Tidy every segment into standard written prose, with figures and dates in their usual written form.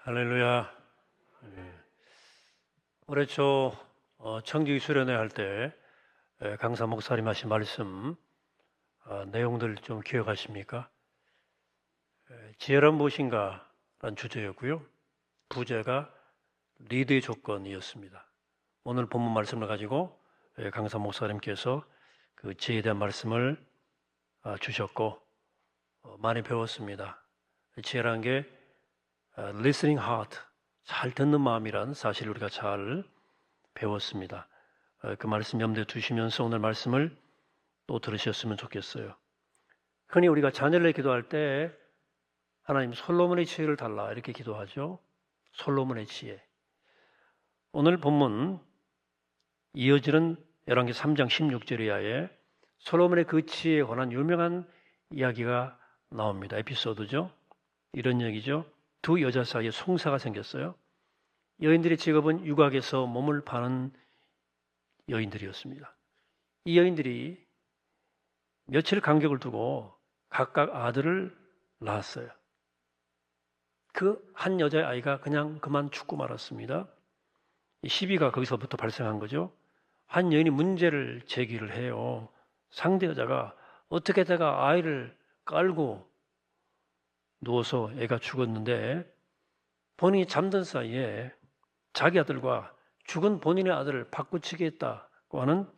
할렐루야. 예. 올해 초 청주기 수련회 할 때 강사 목사님 하신 말씀 내용들 좀 기억하십니까? 지혜란 무엇인가? 라는 주제였고요. 부제가 리드의 조건이었습니다. 오늘 본문 말씀을 가지고 강사 목사님께서 그 지혜에 대한 말씀을 주셨고 많이 배웠습니다. 지혜라는 게 listening heart, 잘 듣는 마음이란 사실을 우리가 잘 배웠습니다. 그 말씀 염두에 두시면서 오늘 말씀을 또 들으셨으면 좋겠어요. 흔히 우리가 자녀를 기도할 때 하나님 솔로몬의 지혜를 달라 이렇게 기도하죠. 솔로몬의 지혜. 오늘 본문 이어지는 열왕기 3장 16절 이하에 솔로몬의 그 지혜에 관한 유명한 이야기가 나옵니다. 에피소드죠. 이런 얘기죠. 두 여자 사이에 송사가 생겼어요. 여인들의 직업은 육악에서 몸을 파는 여인들이었습니다. 이 여인들이 며칠 간격을 두고 각각 아들을 낳았어요. 그 한 여자의 아이가 그냥 그만 죽고 말았습니다. 이 시비가 거기서부터 발생한 거죠. 한 여인이 문제를 제기를 해요. 상대 여자가 어떻게 내가 아이를 깔고 누워서 애가 죽었는데 본인이 잠든 사이에 자기 아들과 죽은 본인의 아들을 바꾸치겠다고 하는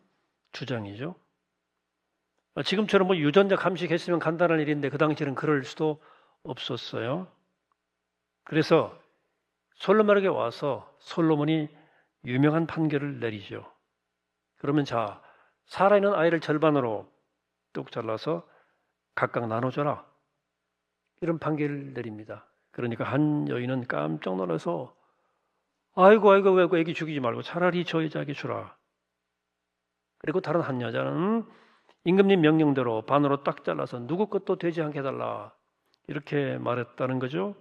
주장이죠. 지금처럼 유전자 감식했으면 간단한 일인데 그 당시에는 그럴 수도 없었어요. 그래서 솔로몬에게 와서 솔로몬이 유명한 판결을 내리죠. 그러면 자, 살아있는 아이를 절반으로 뚝 잘라서 각각 나눠줘라. 이런 판결을 내립니다. 그러니까 한 여인은 깜짝 놀라서 아이고 왜 애기 죽이지 말고 차라리 저 여자에게 주라. 그리고 다른 한 여자는 임금님 명령대로 반으로 딱 잘라서 누구 것도 되지 않게 해달라. 이렇게 말했다는 거죠.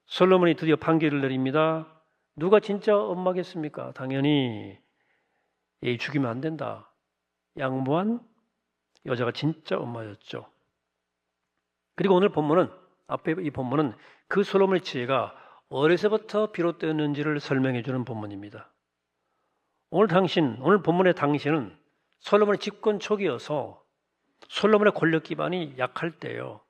솔로몬이 드디어 판결을 내립니다. 누가 진짜 엄마겠습니까? 당연히 애 죽이면 안 된다. 양보한 여자가 진짜 엄마였죠. 그리고 오늘 본문은 앞에 이 본문은 그 솔로몬의 지혜가 어디서부터 비롯되었는지를 설명해 주는 본문입니다. 오늘 본문의 당신은 솔로몬의 집권 초기여서 솔로몬의 권력 기반이 약할 때예요.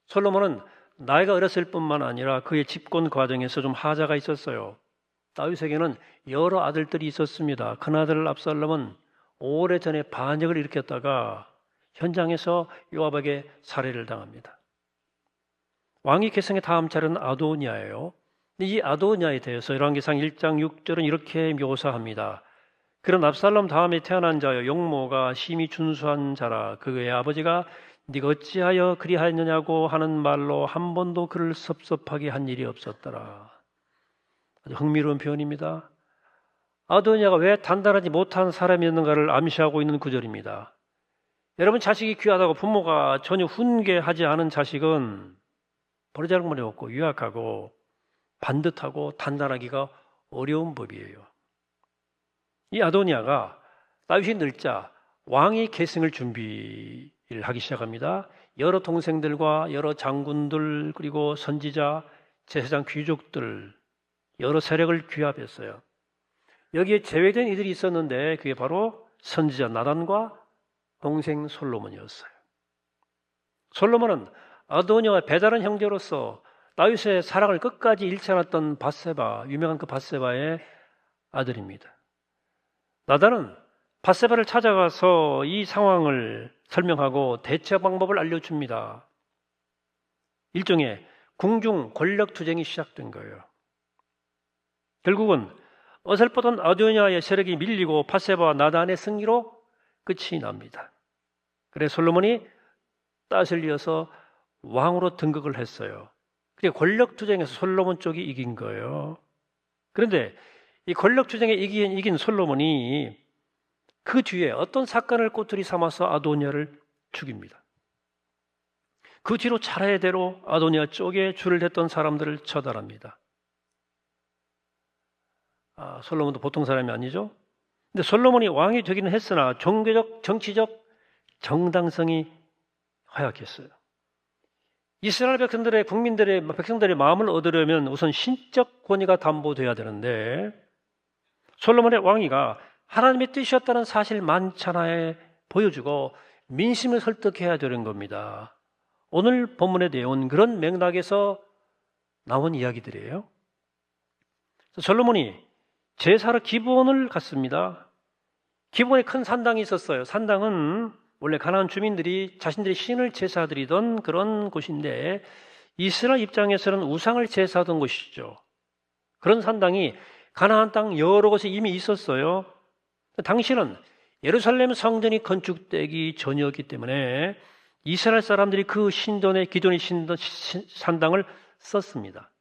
솔로몬은 나이가 어렸을 뿐만 아니라 그의 집권 과정에서 좀 하자가 있었어요. 다윗에게는 여러 아들들이 있었습니다. 큰아들 압살롬은 오래전에 반역을 일으켰다가 현장에서 요압에게 살해를 당합니다. 왕위 계승의 다음 차례는 아도니아예요. 이 아도니아에 대해서 열왕기상 1장 6절은 이렇게 묘사합니다. 그런 압살롬 다음에 태어난 자여 용모가 심히 준수한 자라. 그의 아버지가 네가 어찌하여 그리하였느냐고 하는 말로 한 번도 그를 섭섭하게 한 일이 없었더라. 아주 흥미로운 표현입니다. 아도니아가 왜 단단하지 못한 사람이었는가를 암시하고 있는 구절입니다. 여러분, 자식이 귀하다고 부모가 전혀 훈계하지 않은 자식은 버르장머리 없고 유약하고 반듯하고 단단하기가 어려운 법이에요. 이 아도니아가 다윗이 늙자 왕위 계승을 준비를 하기 시작합니다. 여러 동생들과 여러 장군들 그리고 선지자, 제사장 귀족들 여러 세력을 규합했어요. 여기에 제외된 이들이 있었는데 그게 바로 선지자 나단과 동생 솔로몬이었어요. 솔로몬은 아도니아와 배다른 형제로서 다윗의 사랑을 끝까지 잃지 않았던 밧세바, 유명한 그 밧세바의 아들입니다. 나단은 밧세바를 찾아가서 이 상황을 설명하고 대처 방법을 알려줍니다. 일종의 궁중 권력 투쟁이 시작된 거예요. 결국은 어설프던 아도니아의 세력이 밀리고 밧세바와 나단의 승리로 끝이 납니다. 그래 솔로몬이 땄을 이어서 왕으로 등극을 했어요. 그게 권력 투쟁에서 솔로몬 쪽이 이긴 거예요. 그런데 이 권력 투쟁에 이긴 솔로몬이 그 뒤에 어떤 사건을 꼬투리 삼아서 아도니아를 죽입니다. 그 뒤로 차례대로 아도니아 쪽에 줄을 댔던 사람들을 처단합니다. 솔로몬도 보통 사람이 아니죠. 근데 솔로몬이 왕이 되기는 했으나 종교적, 정치적 정당성이 허약했어요. 이스라엘 백성들의 백성들의 마음을 얻으려면 우선 신적 권위가 담보돼야 되는데 솔로몬의 왕위가 하나님의 뜻이었다는 사실 만찬하에 보여주고 민심을 설득해야 되는 겁니다. 오늘 본문의 내용은 그런 맥락에서 나온 이야기들이에요. 솔로몬이 제사로 기브온을 갔습니다. 기브온에 큰 산당이 있었어요. 산당은 원래 가나안 주민들이 자신들의 신을 제사드리던 그런 곳인데 이스라엘 입장에서는 우상을 제사하던 곳이죠. 그런 산당이 가나안 땅 여러 곳에 이미 있었어요. 당시는 예루살렘 성전이 건축되기 전이었기 때문에 이스라엘 사람들이 그 기존의 신던 산당을 썼습니다.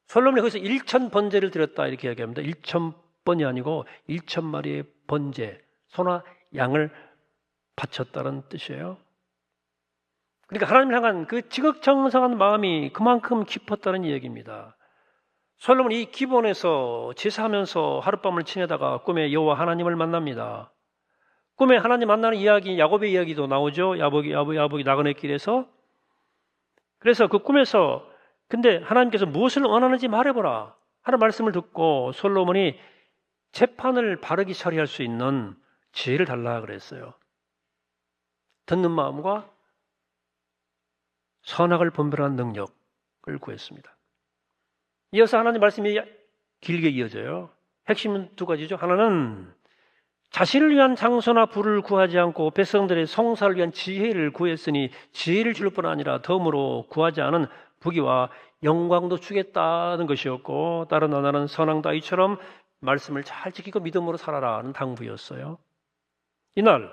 솔로몬이 거기서 1,000번제를 드렸다 이렇게 이야기합니다. 1,000번이 아니고 1,000마리의 번제, 소나 양을 바쳤다는 뜻이에요. 그러니까 하나님을 향한 그 지극정성한 마음이 그만큼 깊었다는 얘기입니다. 솔로몬이 이 기본에서 제사하면서 하룻밤을 지내다가 꿈에 여호와 하나님을 만납니다. 꿈에 하나님 만나는 이야기, 야곱의 이야기도 나오죠. 야복이 나그네 길에서. 그래서 그 꿈에서 근데 하나님께서 무엇을 원하는지 말해보라 하는 말씀을 듣고 솔로몬이 재판을 바르게 처리할 수 있는 지혜를 달라 그랬어요. 듣는 마음과 선악을 분별하는 능력을 구했습니다. 이어서 하나님 말씀이 길게 이어져요. 핵심은 두 가지죠. 하나는 자신을 위한 장소나 부를 구하지 않고 백성들의 성사를 위한 지혜를 구했으니 지혜를 줄 뿐 아니라 덤으로 구하지 않은 부귀와 영광도 주겠다는 것이었고 다른 하나는 선왕다윗처럼 말씀을 잘 지키고 믿음으로 살아라는 당부였어요. 이날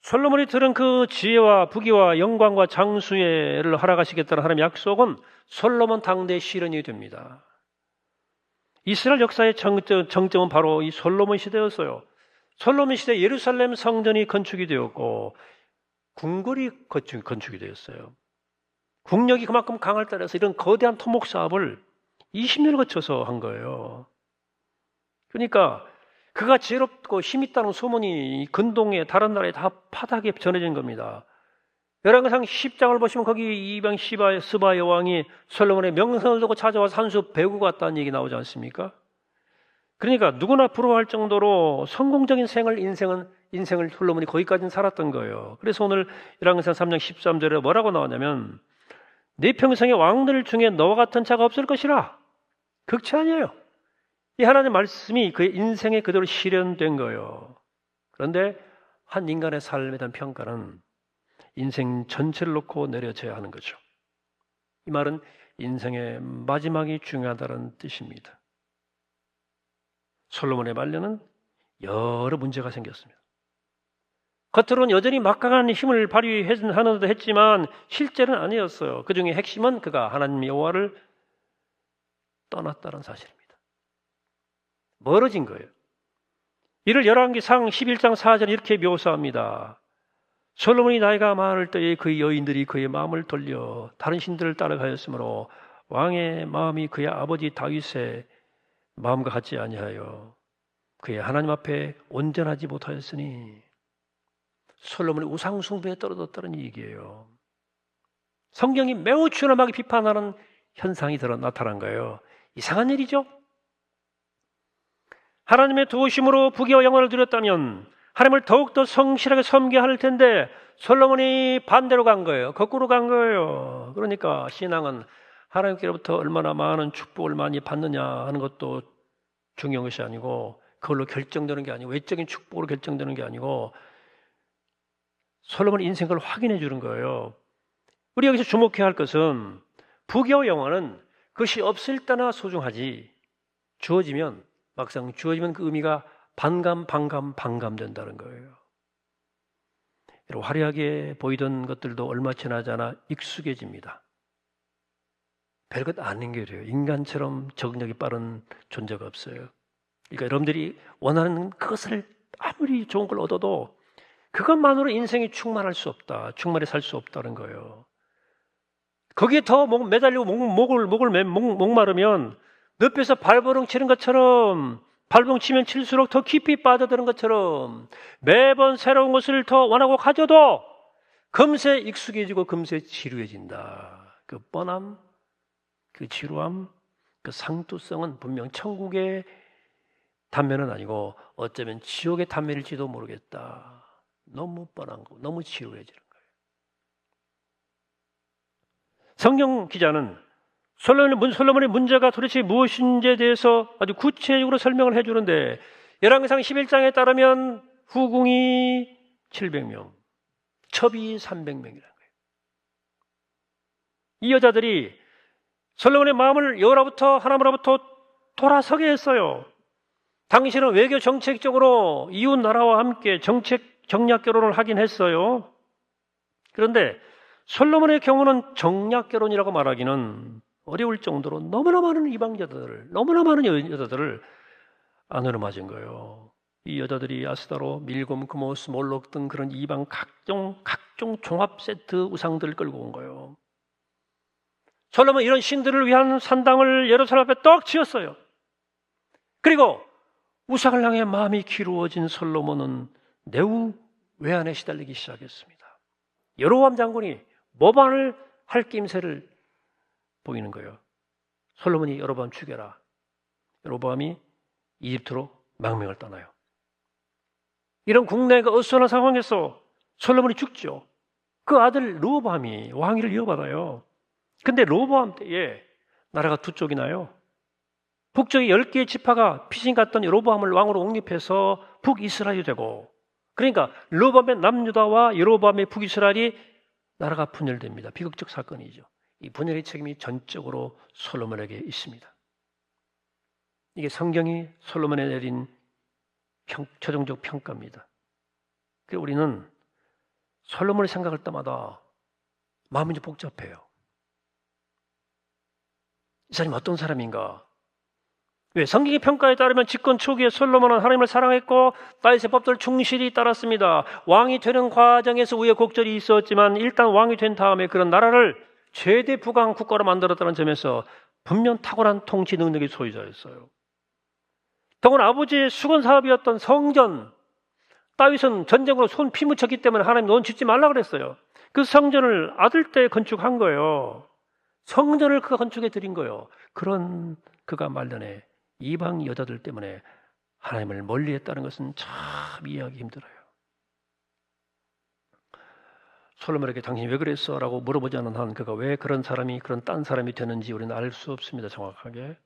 솔로몬이 들은 그 지혜와 부귀와 영광과 장수를 허락하시겠다는 하나님의 약속은 솔로몬 당대의 실현이 됩니다. 이스라엘 역사의 정점은 바로 이 솔로몬 시대였어요. 솔로몬 시대 예루살렘 성전이 건축이 되었고 궁궐이 건축이 되었어요. 국력이 그만큼 강할 따라서 이런 거대한 토목 사업을 20년을 거쳐서 한 거예요. 그러니까 그가 지혜롭고 힘있다는 소문이 근동에 다른 나라에 다 파다하게 전해진 겁니다. 열왕기상 10장을 보시면 거기 이방 스바 여왕이 솔로몬의 명성을 두고 찾아와서 한 수 배우고 갔다는 얘기 나오지 않습니까? 그러니까 누구나 부러워할 정도로 성공적인 인생을 솔로몬이 거기까지는 살았던 거예요. 그래서 오늘 열왕기상 3장 13절에 뭐라고 나오냐면 내 평생의 왕들 중에 너와 같은 자가 없을 것이라. 극치 아니에요. 이 하나님의 말씀이 그의 인생에 그대로 실현된 거예요. 그런데 한 인간의 삶에 대한 평가는 인생 전체를 놓고 내려져야 하는 거죠. 이 말은 인생의 마지막이 중요하다는 뜻입니다. 솔로몬의 말년은 여러 문제가 생겼습니다. 겉으로는 여전히 막강한 힘을 발휘하는 듯 했지만 실제는 아니었어요. 그 중에 핵심은 그가 하나님 여호와를 떠났다는 사실입니다. 멀어진 거예요. 이를 열왕기상 11장 4절 이렇게 묘사합니다. 솔로몬이 나이가 많을 때에 그의 여인들이 그의 마음을 돌려 다른 신들을 따라가였으므로 왕의 마음이 그의 아버지 다윗의 마음과 같지 아니하여 그의 하나님 앞에 온전하지 못하였으니 솔로몬이 우상 숭배에 떨어졌다는 얘기예요. 성경이 매우 준엄하게 비판하는 현상이 나타난 거예요. 이상한 일이죠. 하나님의 도우심으로 부귀와 영광을 누렸다면 하나님을 더욱더 성실하게 섬겨야 할 텐데 솔로몬이 반대로 간 거예요. 거꾸로 간 거예요. 그러니까 신앙은 하나님께로부터 얼마나 많은 축복을 많이 받느냐 하는 것도 중요한 것이 아니고 그걸로 결정되는 게 아니고 외적인 축복으로 결정되는 게 아니고 솔로몬 인생을 확인해 주는 거예요. 우리 여기서 주목해야 할 것은 부귀와 영화는 그것이 없을 때나 소중하지 주어지면 막상 주어지면 그 의미가 반감된다는 거예요. 화려하게 보이던 것들도 얼마 지나지 않아 익숙해집니다. 별것 아닌 게 돼요. 인간처럼 적응력이 빠른 존재가 없어요. 그러니까 여러분들이 원하는 그것을 아무리 좋은 걸 얻어도 그것만으로 인생이 충만할 수 없다. 충만히 살 수 없다는 거예요. 거기에 더 매달리고 목마르면 늪에서 발버둥 치는 것처럼 발버둥 치면 칠수록 더 깊이 빠져드는 것처럼 매번 새로운 것을 더 원하고 가져도 금세 익숙해지고 금세 지루해진다. 그 뻔함, 그 지루함, 그 상투성은 분명 천국의 단면은 아니고 어쩌면 지옥의 단면일지도 모르겠다. 너무 뻔한 거, 너무 지루해지는 거예요. 성경 기자는 솔로몬의 문제가 도대체 무엇인지에 대해서 아주 구체적으로 설명을 해주는데 열왕기상 11장에 따르면 후궁이 700명, 첩이 300명이라는 거예요. 이 여자들이 솔로몬의 마음을 여호와로부터 하나님으로부터 돌아서게 했어요. 당신은 외교 정책적으로 이웃 나라와 함께 정략 결혼을 하긴 했어요. 그런데 솔로몬의 경우는 정략 결혼이라고 말하기는 어려울 정도로 너무나 많은 이방 여자들을, 너무나 많은 여자들을 안으로 맞은 거예요. 이 여자들이 아스타로, 밀곰, 그모스, 몰록 등 그런 이방 각종 종합 세트 우상들을 끌고 온 거예요. 솔로몬 이런 신들을 위한 산당을 예루살렘 앞에 떡 지었어요. 그리고 우상을 향해 마음이 기루어진 솔로몬은 매우 외환에 시달리기 시작했습니다. 여로보암 장군이 모반을 할 낌새를 보이는 거예요. 솔로몬이 여로보암 죽여라. 여로보암이 이집트로 망명을 떠나요. 이런 국내가 어수선한 상황에서 솔로몬이 죽죠. 그 아들 르호보암이 왕위를 이어받아요. 근데 르호보암 때에 나라가 두 쪽이 나요. 북쪽의 10개의 지파가 피신 갔던 여로보암을 왕으로 옹립해서 북이스라엘이 되고, 그러니까 르호보암의 남유다와 여로보암의 북이스라엘이 나라가 분열됩니다. 비극적 사건이죠. 이 분열의 책임이 전적으로 솔로몬에게 있습니다. 이게 성경이 솔로몬에 내린 최종적 평가입니다. 그래서 우리는 솔로몬을 생각할 때마다 마음이 좀 복잡해요. 이 사람이 어떤 사람인가? 왜? 성경의 평가에 따르면 집권 초기에 솔로몬은 하나님을 사랑했고 다윗의 법도를 충실히 따랐습니다. 왕이 되는 과정에서 우여곡절이 있었지만 일단 왕이 된 다음에 그런 나라를 최대 부강 국가로 만들었다는 점에서 분명 탁월한 통치 능력의 소유자였어요. 더구나 아버지의 수건 사업이었던 성전, 다윗은 전쟁으로 손 피 묻혔기 때문에 하나님 넌 짓지 말라 그랬어요. 그 성전을 아들 때 건축한 거예요. 성전을 그가 건축해 드린 거예요. 그런 그가 말년에 이방 여자들 때문에 하나님을 멀리했다는 것은 참 이해하기 힘들어요. 솔로몬에게 당신이 왜 그랬어? 라고 물어보지 않은 한 그가 왜 그런 사람이 그런 딴 사람이 되는지 우리는 알 수 없습니다. 정확하게.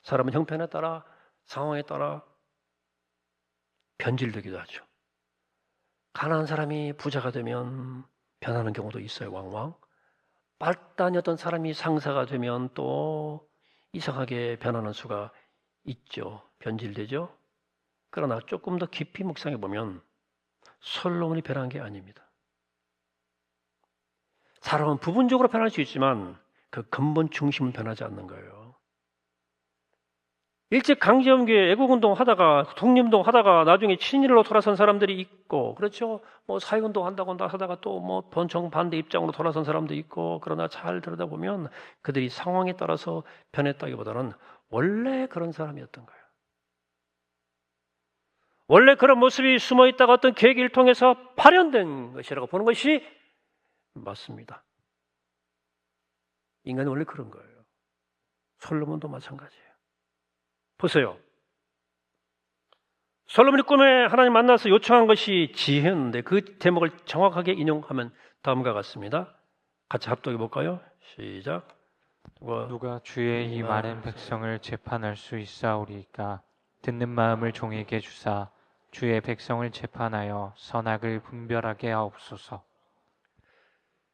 사람은 형편에 따라 상황에 따라 변질되기도 하죠. 가난한 사람이 부자가 되면 변하는 경우도 있어요. 왕왕. 빨단이었던 사람이 상사가 되면 또 이상하게 변하는 수가 있죠. 변질되죠. 그러나 조금 더 깊이 묵상해 보면 솔로몬이 변한 게 아닙니다. 사람은 부분적으로 변할 수 있지만 그 근본 중심은 변하지 않는 거예요. 일찍 강제연계 애국운동 하다가 독립운동 하다가 나중에 친일로 돌아선 사람들이 있고, 그렇죠. 뭐 사회운동 한다고 하다가 또 뭐 번청 반대 입장으로 돌아선 사람도 있고, 그러나 잘 들여다보면 그들이 상황에 따라서 변했다기보다는 원래 그런 사람이었던 거예요. 원래 그런 모습이 숨어있다가 어떤 계기를 통해서 발현된 것이라고 보는 것이 맞습니다. 인간은 원래 그런 거예요. 솔로몬도 마찬가지예요. 보세요. 솔로몬이 꿈에 하나님 만나서 요청한 것이 지혜였는데 그 대목을 정확하게 인용하면 다음과 같습니다. 같이 합독해 볼까요? 시작. 누가 주의 이 많은 백성을 재판할 수 있사오리이까? 듣는 마음을 종에게 주사 주의 백성을 재판하여 선악을 분별하게 하옵소서.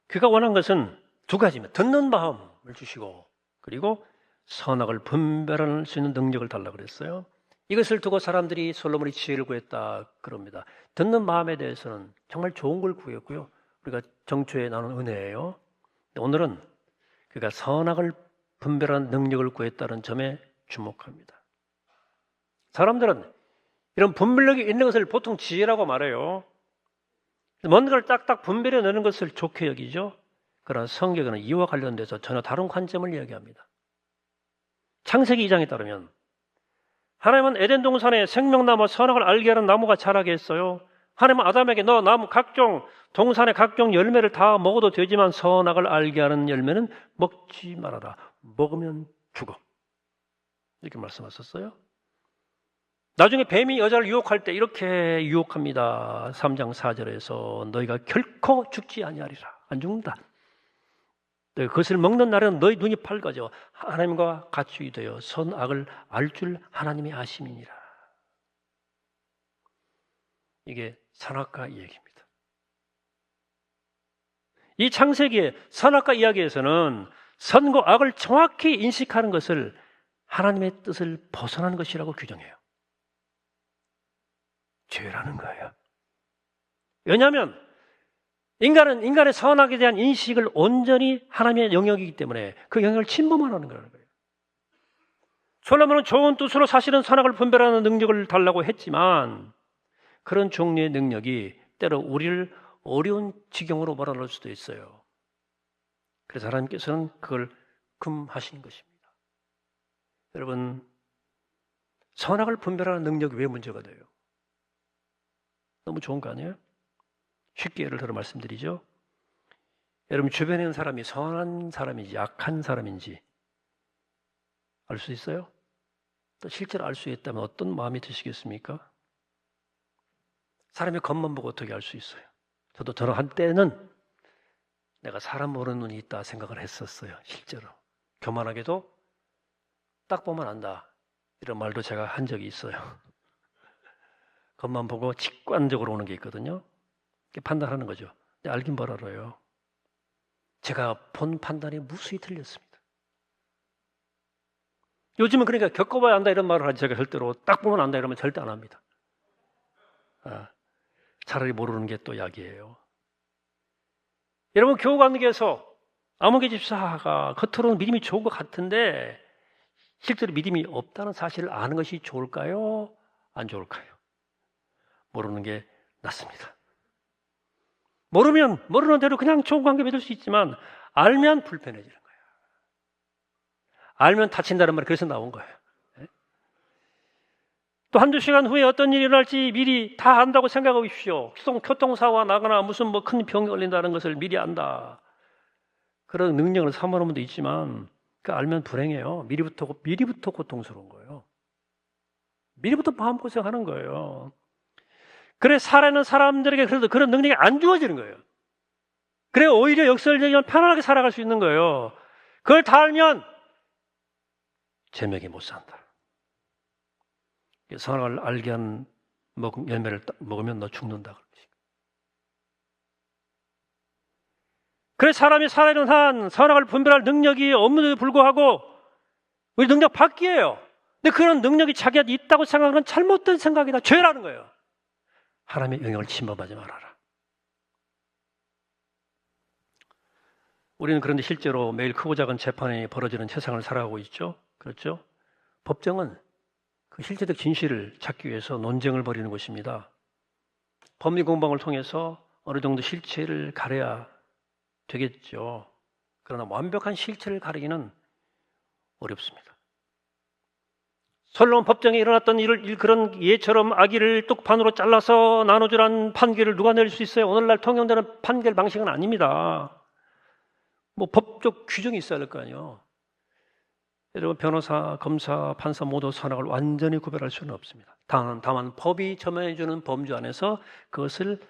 그가 원한 것은 두 가지입니다. 듣는 마음을 주시고 그리고 선악을 분별할 수 있는 능력을 달라고 그랬어요. 이것을 두고 사람들이 솔로몬이 지혜를 구했다 그럽니다. 듣는 마음에 대해서는 정말 좋은 걸 구했고요. 우리가 정초에 나눈 은혜예요. 오늘은 그가 선악을 분별하는 능력을 구했다는 점에 주목합니다. 사람들은 이런 분별력이 있는 것을 보통 지혜라고 말해요. 뭔가를 딱딱 분별해내는 것을 좋게 여기죠. 그러나 성경은 이와 관련돼서 전혀 다른 관점을 이야기합니다. 창세기 2장에 따르면 하나님은 에덴 동산에 생명나무 선악을 알게 하는 나무가 자라게 했어요. 하나님은 아담에게 너 나무 각종 동산의 각종 열매를 다 먹어도 되지만 선악을 알게 하는 열매는 먹지 말아라. 먹으면 죽어. 이렇게 말씀하셨어요. 나중에 뱀이 여자를 유혹할 때 이렇게 유혹합니다. 3장 4절에서 너희가 결코 죽지 아니하리라. 안 죽는다. 그것을 먹는 날은 너희 눈이 밝아져 하나님과 같이 되어 선악을 알 줄 하나님이 아심이니라. 이게 선악과 이야기입니다. 이 창세기의 선악과 이야기에서는 선과 악을 정확히 인식하는 것을 하나님의 뜻을 벗어나는 것이라고 규정해요. 죄라는 거예요. 왜냐하면 인간은 인간의 선악에 대한 인식을 온전히 하나님의 영역이기 때문에 그 영역을 침범하는 거예요. 솔로몬은 좋은 뜻으로 사실은 선악을 분별하는 능력을 달라고 했지만 그런 종류의 능력이 때로 우리를 어려운 지경으로 몰아넣을 수도 있어요. 그래서 하나님께서는 그걸 금하신 것입니다. 여러분, 선악을 분별하는 능력이 왜 문제가 돼요? 너무 좋은 거 아니에요? 쉽게 예를 들어 말씀드리죠. 여러분 주변에 있는 사람이 선한 사람인지 약한 사람인지 알 수 있어요? 또 실제로 알 수 있다면 어떤 마음이 드시겠습니까? 사람의 겉만 보고 어떻게 알 수 있어요? 저는 한때는 내가 사람 모르는 눈이 있다 생각을 했었어요. 실제로. 교만하게도 딱 보면 안다. 이런 말도 제가 한 적이 있어요. 겉만 보고 직관적으로 오는 게 있거든요. 판단하는 거죠. 근데 알긴 뭘 알아요. 제가 본 판단이 무수히 틀렸습니다. 요즘은 그러니까 겪어봐야 안다 이런 말을 하지 제가 절대로 딱 보면 안다 이러면 절대 안 합니다. 차라리 모르는 게 또 약이에요. 여러분 교우 관계에서 아무개 집사가 겉으로는 믿음이 좋은 것 같은데 실제로 믿음이 없다는 사실을 아는 것이 좋을까요? 안 좋을까요? 모르는 게 낫습니다. 모르면 모르는 대로 그냥 좋은 관계 맺을 수 있지만 알면 불편해지는 거예요. 알면 다친다는 말이 그래서 나온 거예요. 또 한두 시간 후에 어떤 일이 일어날지 미리 다 안다고 생각하십시오. 교통사고가 나거나 무슨 큰 병이 걸린다는 것을 미리 안다. 그런 능력을 사모하는 분도 있지만 그 알면 불행해요. 미리부터 고통스러운 거예요. 미리부터 마음고생하는 거예요. 그래 살아있는 사람들에게 그래도 그런 능력이 안 주어지는 거예요. 그래 오히려 역설적이면 편안하게 살아갈 수 있는 거예요. 그걸 다 알면 제명이 못 산다. 선악을 알게 한 열매를 먹으면 너 죽는다. 그래 사람이 살아있는 한 선악을 분별할 능력이 없는데도 불구하고 우리 능력 밖이에요. 근데 그런 능력이 자기한테 있다고 생각하는 잘못된 생각이다. 죄라는 거예요. 하나님의 영역을 침범하지 말아라. 우리는 그런데 실제로 매일 크고 작은 재판이 벌어지는 세상을 살아가고 있죠. 그렇죠? 법정은 그 실제적 진실을 찾기 위해서 논쟁을 벌이는 곳입니다. 법리 공방을 통해서 어느 정도 실체를 가려야 되겠죠. 그러나 완벽한 실체를 가리기는 어렵습니다. 솔로몬 법정에 일어났던 그런 예처럼 아기를 뚝판으로 잘라서 나눠주라는 판결을 누가 내릴 수 있어요? 오늘날 통용되는 판결 방식은 아닙니다. 법적 규정이 있어야 할 거 아니에요. 여러분 변호사, 검사, 판사 모두 선악을 완전히 구별할 수는 없습니다. 다만 법이 점해주는 범주 안에서 그것을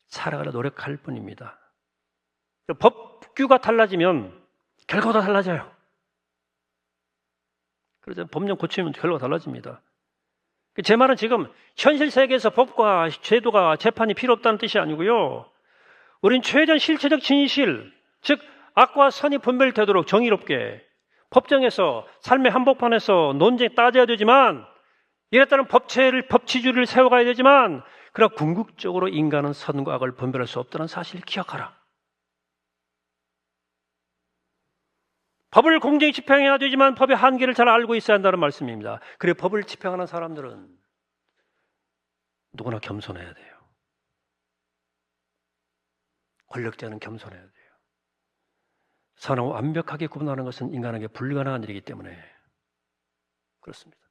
살아가려 노력할 뿐입니다. 법규가 달라지면 결과도 달라져요. 그래서 법령 고치면 결과가 달라집니다. 제 말은 지금 현실 세계에서 법과 제도가 재판이 필요 없다는 뜻이 아니고요. 우린 최대한 실체적 진실, 즉 악과 선이 분별되도록 정의롭게 법정에서 삶의 한복판에서 논쟁 따져야 되지만 이에 따른 법치주의를 세워가야 되지만 그러나 궁극적으로 인간은 선과 악을 분별할 수 없다는 사실을 기억하라. 법을 공정히 집행해야 되지만 법의 한계를 잘 알고 있어야 한다는 말씀입니다. 그래 법을 집행하는 사람들은 누구나 겸손해야 돼요. 권력자는 겸손해야 돼요. 선악을 완벽하게 구분하는 것은 인간에게 불가능한 일이기 때문에 그렇습니다.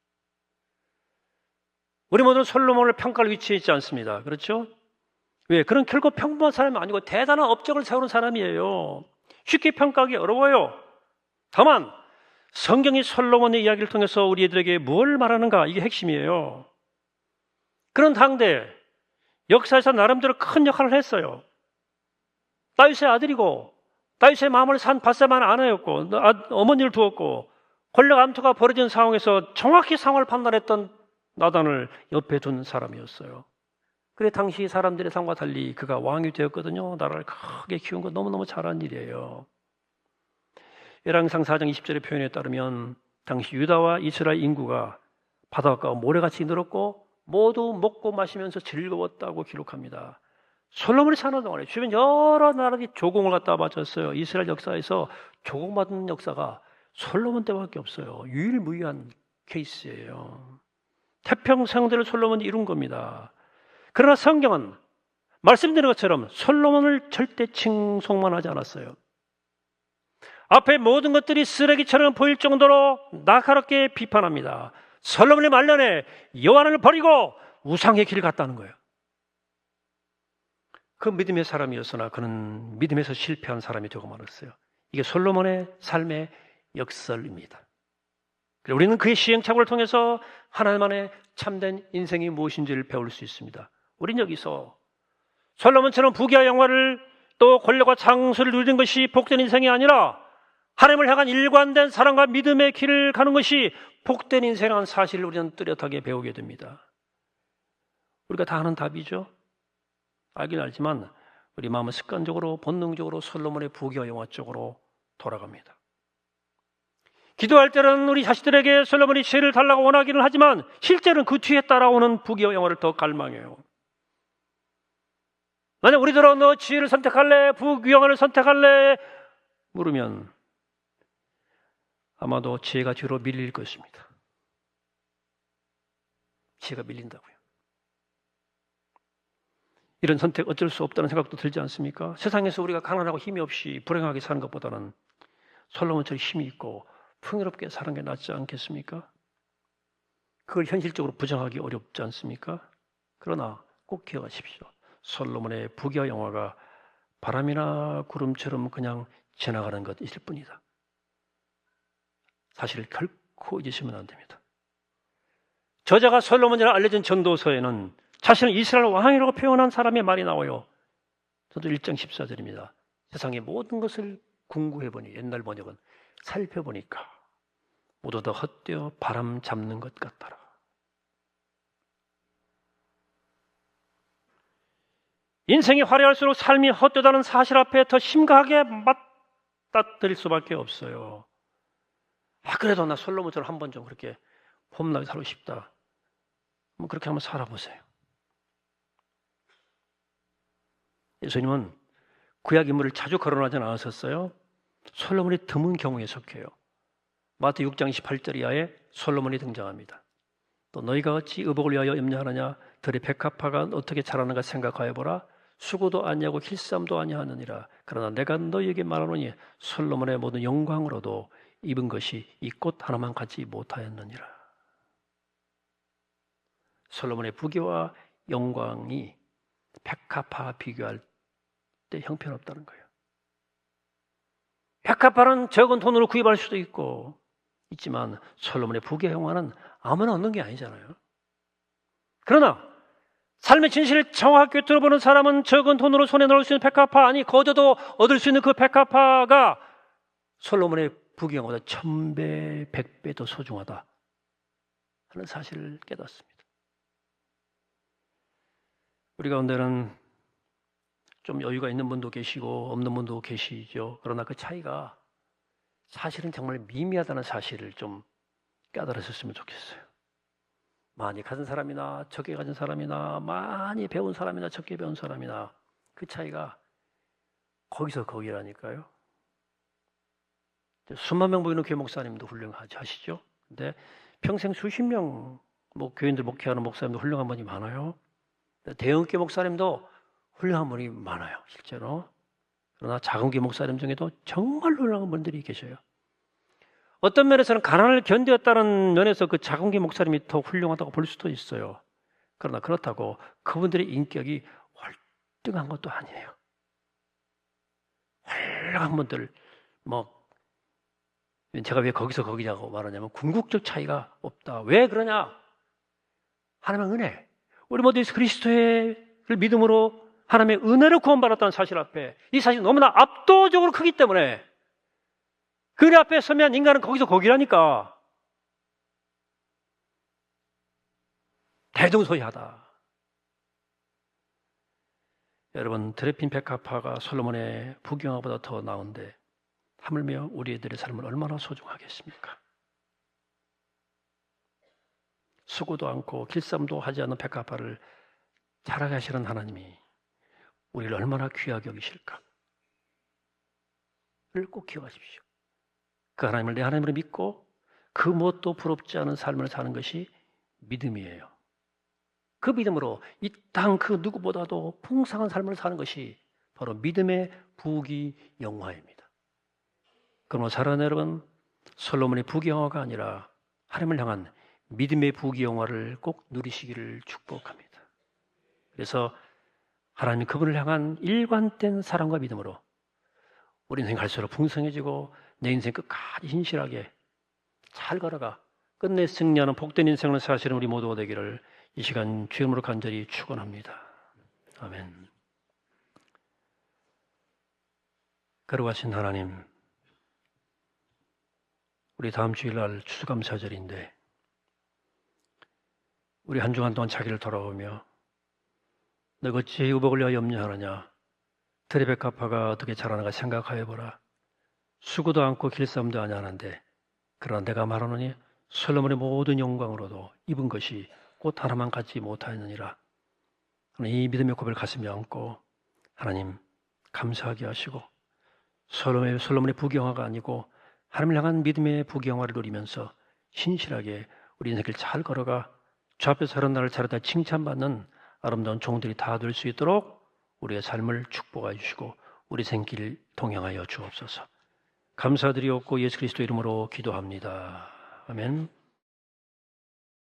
우리 모두는 솔로몬을 평가할 위치에 있지 않습니다. 그렇죠? 왜? 그런 결코 평범한 사람이 아니고 대단한 업적을 세우는 사람이에요. 쉽게 평가하기 어려워요. 다만 성경이 솔로몬의 이야기를 통해서 우리들에게 뭘 말하는가, 이게 핵심이에요. 그런 당대 역사에서 나름대로 큰 역할을 했어요. 다윗의 아들이고 다윗의 마음을 산 밧세바는 아내였고 어머니를 두었고 권력 암투가 벌어진 상황에서 정확히 상황을 판단했던 나단을 옆에 둔 사람이었어요. 그래 당시 사람들의 상과 달리 그가 왕이 되었거든요. 나라를 크게 키운 거 너무너무 잘한 일이에요. 열왕기상 4장 20절의 표현에 따르면 당시 유다와 이스라엘 인구가 바다가 모래같이 늘었고 모두 먹고 마시면서 즐거웠다고 기록합니다. 솔로몬이 사는 동안에 주변 여러 나라들이 조공을 갖다 바쳤어요. 이스라엘 역사에서 조공받은 역사가 솔로몬 때밖에 없어요. 유일무이한 케이스예요. 태평성대를 솔로몬이 이룬 겁니다. 그러나 성경은 말씀드린 것처럼 솔로몬을 절대 칭송만 하지 않았어요. 앞에 모든 것들이 쓰레기처럼 보일 정도로 날카롭게 비판합니다. 솔로몬의 말년에 여호와를 버리고 우상의 길을 갔다는 거예요. 그 믿음의 사람이었으나 그는 믿음에서 실패한 사람이 되고 말았어요. 이게 솔로몬의 삶의 역설입니다. 그리고 우리는 그의 시행착오를 통해서 하나님만의 참된 인생이 무엇인지를 배울 수 있습니다. 우린 여기서 솔로몬처럼 부귀와 영화를 또 권력과 장수를 누리는 것이 복된 인생이 아니라 하나님을 향한 일관된 사랑과 믿음의 길을 가는 것이 복된 인생이라는 사실을 우리는 뚜렷하게 배우게 됩니다. 우리가 다 아는 답이죠. 알긴 알지만 우리 마음은 습관적으로 본능적으로 솔로몬의 부귀와 영화 쪽으로 돌아갑니다. 기도할 때는 우리 자식들에게 솔로몬이 지혜를 달라고 원하기는 하지만 실제로는 그 뒤에 따라오는 부귀와 영화를 더 갈망해요. 만약 우리들은 너 지혜를 선택할래? 부귀와 영화를 선택할래? 물으면 아마도 지혜가 뒤로 밀릴 것입니다. 지혜가 밀린다고요. 이런 선택 어쩔 수 없다는 생각도 들지 않습니까? 세상에서 우리가 가난하고 힘이 없이 불행하게 사는 것보다는 솔로몬처럼 힘이 있고 풍요롭게 사는 게 낫지 않겠습니까? 그걸 현실적으로 부정하기 어렵지 않습니까? 그러나 꼭 기억하십시오. 솔로몬의 부귀와 영화가 바람이나 구름처럼 그냥 지나가는 것일 뿐이다. 사실을 결코 잊으시면 안 됩니다. 저자가 솔로몬이라 알려진 전도서에는 자신을 이스라엘 왕이라고 표현한 사람의 말이 나와요. 저도 1장 14절입니다. 세상의 모든 것을 궁구해보니, 옛날 번역은 살펴보니까 모두 다 헛되어 바람 잡는 것 같더라. 인생이 화려할수록 삶이 헛되다는 사실 앞에 더 심각하게 맞닥뜨릴 수밖에 없어요. 그래도 나 솔로몬처럼 한번 좀 그렇게 폼나게 살고 싶다. 그렇게 한번 살아보세요. 예수님은 구약 인물을 자주 거론하지는 않았었어요. 솔로몬이 드문 경우에 속해요. 마태 6장 28절 이하에 솔로몬이 등장합니다. 또 너희가 어찌 의복을 위하여 염려하느냐? 들의 백합화가 어떻게 자라는가 생각하여 보라. 수고도 아니하고 힐쌈도 아니하느니라. 그러나 내가 너희에게 말하노니 솔로몬의 모든 영광으로도 입은 것이 이 꽃 하나만 갖지 못하였느니라. 솔로몬의 부귀와 영광이 백합화와 비교할 때 형편없다는 거예요. 백합화는 적은 돈으로 구입할 수도 있지만 솔로몬의 부귀와 영광은 아무나 얻는 게 아니잖아요. 그러나 삶의 진실을 정확하게 들어보는 사람은 적은 돈으로 손에 넣을 수 있는 백합화, 아니 거저도 얻을 수 있는 그 백합화가 솔로몬의 부귀와 영광보다 1000배, 100배 더 소중하다 하는 사실을 깨닫습니다. 우리 가운데는 좀 여유가 있는 분도 계시고 없는 분도 계시죠. 그러나 그 차이가 사실은 정말 미미하다는 사실을 좀 깨달으셨으면 좋겠어요. 많이 가진 사람이나 적게 가진 사람이나 많이 배운 사람이나 적게 배운 사람이나 그 차이가 거기서 거기라니까요. 수만 명 보이는 교회 목사님도 훌륭하시죠. 근데 평생 수십 명 교인들 목회하는 목사님도 훌륭한 분이 많아요. 대형교회 목사님도 훌륭한 분이 많아요, 실제로. 그러나 작은교회 목사님 중에도 정말 훌륭한 분들이 계셔요. 어떤 면에서는 가난을 견뎠다는 면에서 그 작은교회 목사님이 더 훌륭하다고 볼 수도 있어요. 그러나 그렇다고 그분들의 인격이 뜨거운 것도 아니에요. 훌륭한 분들, 제가 왜 거기서 거기냐고 말하냐면 궁극적 차이가 없다. 왜 그러냐? 하나님의 은혜. 우리 모두 예수 그리스도의 믿음으로 하나님의 은혜를 구원받았다는 사실 앞에 이 사실이 너무나 압도적으로 크기 때문에 그 은혜 앞에 서면 인간은 거기서 거기라니까. 대동소이하다. 여러분, 드레핀 백합화가 솔로몬의 부경화보다 더 나은데 하물며 우리 애들의 삶을 얼마나 소중하겠습니까? 수고도 않고 길쌈도 하지 않는 백합화를 자라게 하시는 하나님이 우리를 얼마나 귀하게 여기실까? 를 꼭 기억하십시오. 그 하나님을 내 하나님으로 믿고 그 무엇도 부럽지 않은 삶을 사는 것이 믿음이에요. 그 믿음으로 이 땅 그 누구보다도 풍성한 삶을 사는 것이 바로 믿음의 부귀영화입니다. 그러므로 사랑하는 여러분, 솔로몬의 부귀영화가 아니라 하나님을 향한 믿음의 부귀영화를 꼭 누리시기를 축복합니다. 그래서 하나님이 그분을 향한 일관된 사랑과 믿음으로 우리 인생 갈수록 풍성해지고 내 인생 끝까지 신실하게 잘 걸어가 끝내 승리하는 복된 인생을 사시는 우리 모두가 되기를 이 시간 주의 이름으로 간절히 축원합니다. 아멘. 거룩하신 하나님, 우리 다음 주일날 추수감사절인데 우리 한 주간 동안 자기를 돌아보며 너가 어찌 의복을 위하여 염려하느냐, 드레백합화가 어떻게 자라는가 생각하여 보라. 수고도 않고 길쌈도 아니하는데 그러나 내가 말하노니 솔로몬의 모든 영광으로도 입은 것이 꽃 하나만 갖지 못하였느니라. 이 믿음의 고백을 가슴에 안고 하나님 감사하게 하시고 솔로몬의 부귀영화가 아니고 하나님을 향한 믿음의 부귀영화를 누리면서 신실하게 우리 인생을 잘 걸어가 주 앞에서 하는 날을 잘하다 칭찬받는 아름다운 종들이 다 될 수 있도록 우리의 삶을 축복하여 주시고 우리 생길 동행하여 주옵소서. 감사드리옵고 예수 그리스도 이름으로 기도합니다. 아멘.